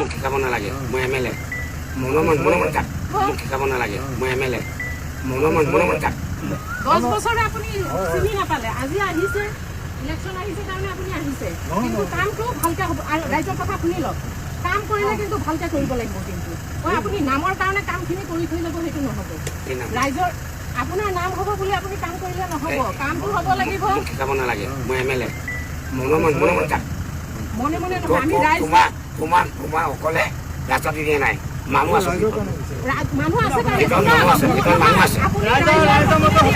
মোক শিকাব নালাগে মই এমএলএ মনে কাট মোক শিকাব নালাগে মই এমএলএ মনে কাট 10 বছৰে আপুনি চিনি নাপালে আজি আহিছে ইলেকশন আহিছে কাৰণে আপুনি আহিছে কিন্তু কামটো ভালকে হ'ব আৰু ৰাইজৰ কথা শুনি লওক কাম কৰিলে কিন্তু ভালকে কৰিব লাগিব কিন্তু আপুনি নামৰ কাৰণে কামখিনি কৰি থৈ যাব সেইটো নহ'ব ৰাইজৰ আপোনাৰ নাম হ'ব বুলি আপুনি কাম কৰিলে নহ'ব কামটো হ'ব লাগিব মোক শিকাব নালাগে মই এমএলএ মনে কাট মনে নহয় আমি ৰাইজ তোমাৰ অকলে ৰাজনীতি দিয়ে নাই মানুহ আছে মানুহ আছে আপুনি ৰাইজৰ মত হ'ব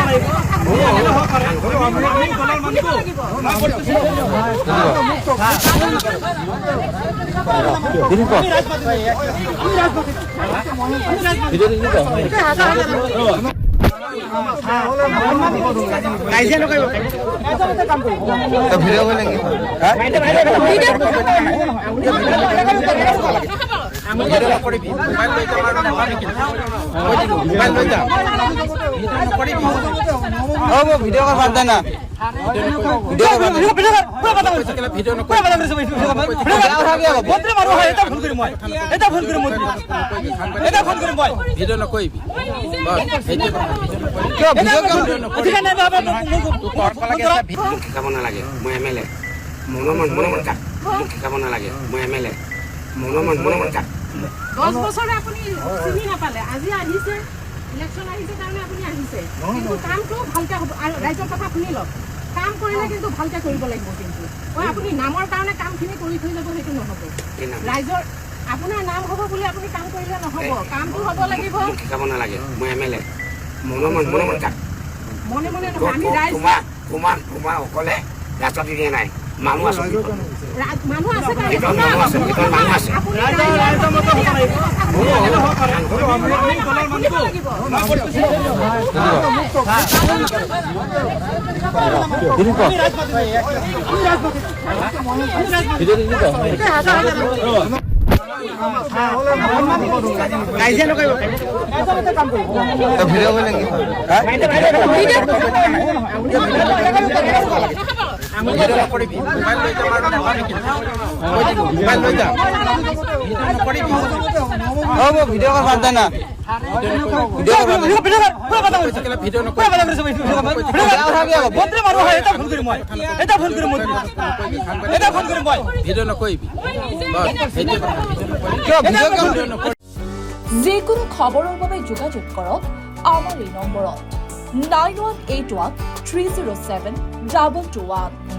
ভিডিও কল বাদ দেনা শিকাব নালাগে মই এমএলএ মনে কাট মোক শিকাব নালাগে মই এমএলএ মনে কাট 10 বছৰে আপুনি চিনি নাপালে আজি আহিছে ইলেকশন আহিছে কাৰণে আপুনি আহিছে কিন্তু কামটো ভালকে হ'ব আৰু ৰাইজৰ কথা শুনি লওক কাম কৰিলে কিন্তু ভালকে কৰিব লাগিব কিন্তু আপুনি নামৰ কাৰণে কামখিনি কৰি থৈ যাব সেইটো নহ'ব ৰাইজৰ আপোনাৰ নাম হ'ব বুলি আপুনি কাম কৰিলে নহ'ব কামটো হ'ব লাগিব মোক শিকাব নালাগে মই এমএলএ মনে কাট মনে নহয় আমি ৰাইজ তোমাৰ অকলে ৰাজনীতি দিয়ে নাই মানুহ আছে মানুহ আছে আপুনি ৰাইজৰ মত হ'ব ভিডিও কল ভিডিও কল বাদ দেনা যিকোনো খবৰৰ বাবে যোগাযোগ কৰক আমাৰ এই নম্বৰত 9181 307 2221